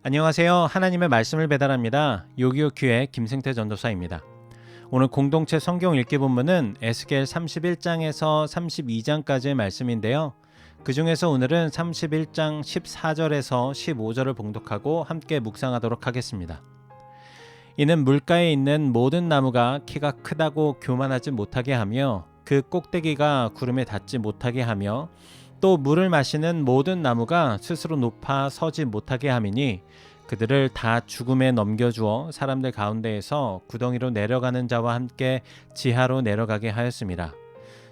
안녕하세요. 하나님의 말씀을 배달합니다. 요기요큐의 김승태 전도사입니다. 오늘 공동체 성경 읽기 본문은 에스겔 31장에서 32장까지의 말씀인데요. 그 중에서 오늘은 31장 14절에서 15절을 봉독하고 함께 묵상하도록 하겠습니다. 이는 물가에 있는 모든 나무가 키가 크다고 교만하지 못하게 하며 그 꼭대기가 구름에 닿지 못하게 하며 또 물을 마시는 모든 나무가 스스로 높아 서지 못하게 함이니 그들을 다 죽음에 넘겨주어 사람들 가운데에서 구덩이로 내려가는 자와 함께 지하로 내려가게 하였습니다.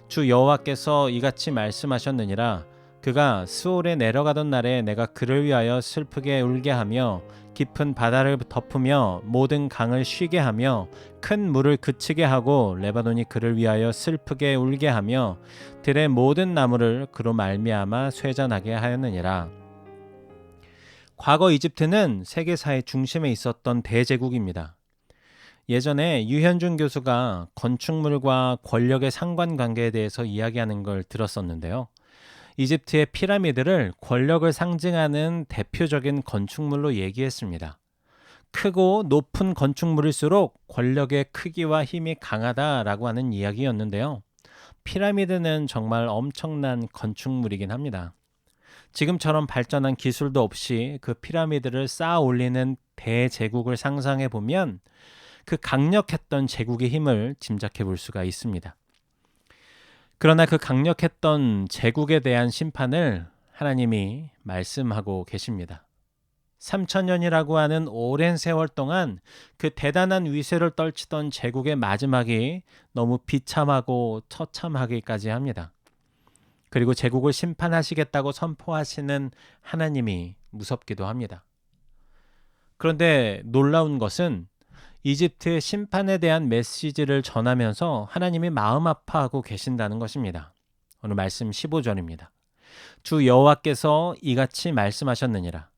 주 여호와께서 이같이 말씀하셨느니라. 그가 스올에 내려가던 날에 내가 그를 위하여 슬프게 울게 하며 깊은 바다를 덮으며 모든 강을 쉬게 하며 큰 물을 그치게 하고 레바논이 그를 위하여 슬프게 울게 하며 들의 모든 나무를 그로 말미암아 쇠잔하게 하였느니라. 과거 이집트는 세계사의 중심에 있었던 대제국입니다. 예전에 유현준 교수가 건축물과 권력의 상관관계에 대해서 이야기하는 걸 들었었는데요. 이집트의 피라미드를 권력을 상징하는 대표적인 건축물로 얘기했습니다. 크고 높은 건축물일수록 권력의 크기와 힘이 강하다라고 하는 이야기였는데요. 피라미드는 정말 엄청난 건축물이긴 합니다. 지금처럼 발전한 기술도 없이 그 피라미드를 쌓아 올리는 대제국을 상상해 보면 그 강력했던 제국의 힘을 짐작해 볼 수가 있습니다. 그러나 그 강력했던 제국에 대한 심판을 하나님이 말씀하고 계십니다. 3000년이라고 하는 오랜 세월 동안 그 대단한 위세를 떨치던 제국의 마지막이 너무 비참하고 처참하기까지 합니다. 그리고 제국을 심판하시겠다고 선포하시는 하나님이 무섭기도 합니다. 그런데 놀라운 것은 이집트의 심판에 대한 메시지를 전하면서 하나님이 마음 아파하고 계신다는 것입니다. 오늘 말씀 15절입니다. 주 여호와께서 이같이 말씀하셨느니라.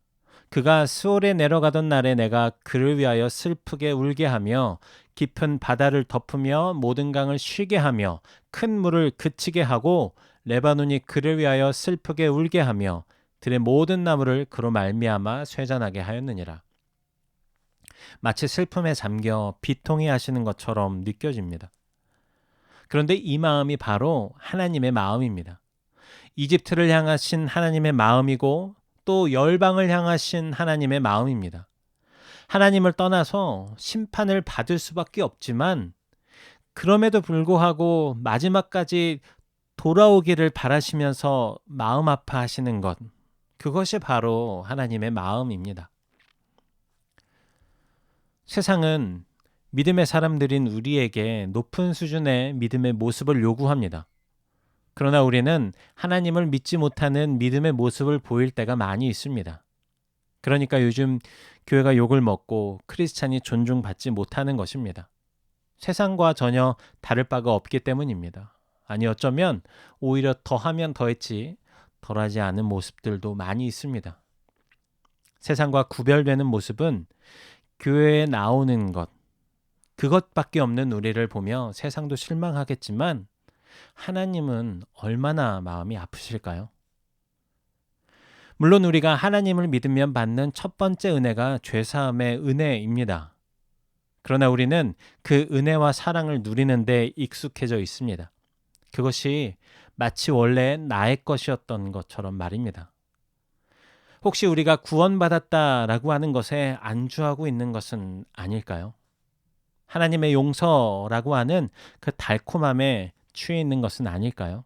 그가 스올에 내려가던 날에 내가 그를 위하여 슬프게 울게 하며 깊은 바다를 덮으며 모든 강을 쉬게 하며 큰 물을 그치게 하고 레바논이 그를 위하여 슬프게 울게 하며 들의 모든 나무를 그로 말미암아 쇠잔하게 하였느니라. 마치 슬픔에 잠겨 비통해 하시는 것처럼 느껴집니다. 그런데 이 마음이 바로 하나님의 마음입니다. 이집트를 향하신 하나님의 마음이고 또 열방을 향하신 하나님의 마음입니다. 하나님을 떠나서 심판을 받을 수밖에 없지만 그럼에도 불구하고 마지막까지 돌아오기를 바라시면서 마음 아파하시는 것, 그것이 바로 하나님의 마음입니다. 세상은 믿음의 사람들인 우리에게 높은 수준의 믿음의 모습을 요구합니다. 그러나 우리는 하나님을 믿지 못하는 믿음의 모습을 보일 때가 많이 있습니다. 그러니까 요즘 교회가 욕을 먹고 크리스찬이 존중받지 못하는 것입니다. 세상과 전혀 다를 바가 없기 때문입니다. 아니 어쩌면 오히려 더하면 더했지 덜하지 않은 모습들도 많이 있습니다. 세상과 구별되는 모습은 교회에 나오는 것, 그것밖에 없는 우리를 보며 세상도 실망하겠지만 하나님은 얼마나 마음이 아프실까요? 물론 우리가 하나님을 믿으면 받는 첫 번째 은혜가 죄사함의 은혜입니다. 그러나 우리는 그 은혜와 사랑을 누리는 데 익숙해져 있습니다. 그것이 마치 원래 나의 것이었던 것처럼 말입니다. 혹시 우리가 구원받았다라고 하는 것에 안주하고 있는 것은 아닐까요? 하나님의 용서라고 하는 그 달콤함에 취해 있는 것은 아닐까요?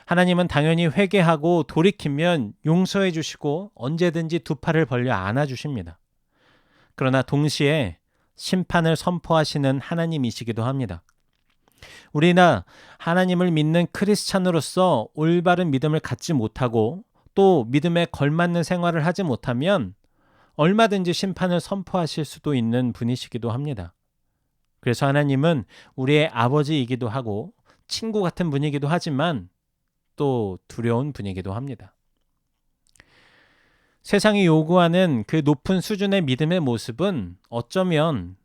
하나님은 당연히 회개하고 돌이키면 용서해 주시고 언제든지 두 팔을 벌려 안아 주십니다. 그러나 동시에 심판을 선포하시는 하나님이시기도 합니다. 우리나 하나님을 믿는 크리스찬으로서 올바른 믿음을 갖지 못하고 또 믿음에 걸맞는 생활을 하지 못하면 얼마든지 심판을 선포하실 수도 있는 분이시기도 합니다. 그래서 하나님은 우리의 아버지이기도 하고 친구 같은 분이기도 하지만 또 두려운 분이기도 합니다. 세상이 요구하는 그 높은 수준의 믿음의 모습은 어쩌면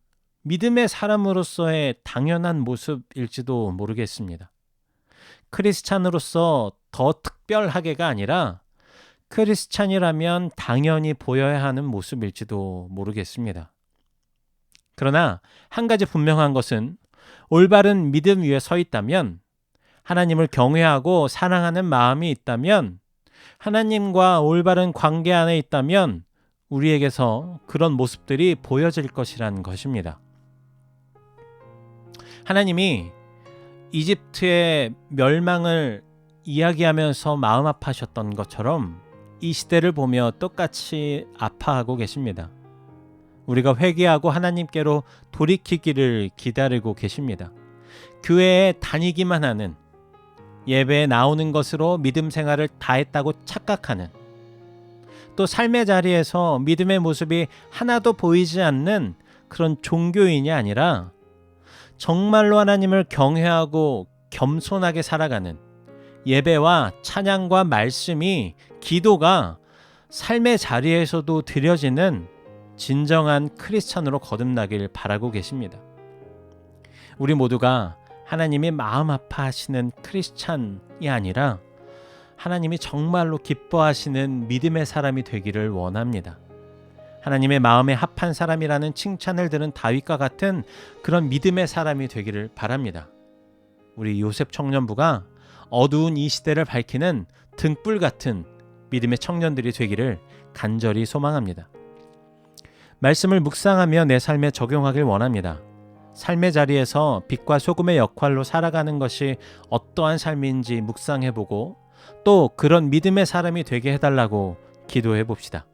믿음의 사람으로서의 당연한 모습일지도 모르겠습니다. 크리스찬으로서 더 특별하게가 아니라 크리스찬이라면 당연히 보여야 하는 모습일지도 모르겠습니다. 그러나 한 가지 분명한 것은 올바른 믿음 위에 서 있다면, 하나님을 경외하고 사랑하는 마음이 있다면, 하나님과 올바른 관계 안에 있다면 우리에게서 그런 모습들이 보여질 것이라는 것입니다. 하나님이 이집트의 멸망을 이야기하면서 마음 아파하셨던 것처럼 이 시대를 보며 똑같이 아파하고 계십니다. 우리가 회개하고 하나님께로 돌이키기를 기다리고 계십니다. 교회에 다니기만 하는, 예배에 나오는 것으로 믿음 생활을 다 했다고 착각하는, 또 삶의 자리에서 믿음의 모습이 하나도 보이지 않는 그런 종교인이 아니라 정말로 하나님을 경외하고 겸손하게 살아가는, 예배와 찬양과 말씀이, 기도가 삶의 자리에서도 드려지는 진정한 크리스찬으로 거듭나길 바라고 계십니다. 우리 모두가 하나님이 마음 아파하시는 크리스찬이 아니라 하나님이 정말로 기뻐하시는 믿음의 사람이 되기를 원합니다. 하나님의 마음에 합한 사람이라는 칭찬을 들은 다윗과 같은 그런 믿음의 사람이 되기를 바랍니다. 우리 요셉 청년부가 어두운 이 시대를 밝히는 등불 같은 믿음의 청년들이 되기를 간절히 소망합니다. 말씀을 묵상하며 내 삶에 적용하길 원합니다. 삶의 자리에서 빛과 소금의 역할로 살아가는 것이 어떠한 삶인지 묵상해보고 또 그런 믿음의 사람이 되게 해달라고 기도해 봅시다.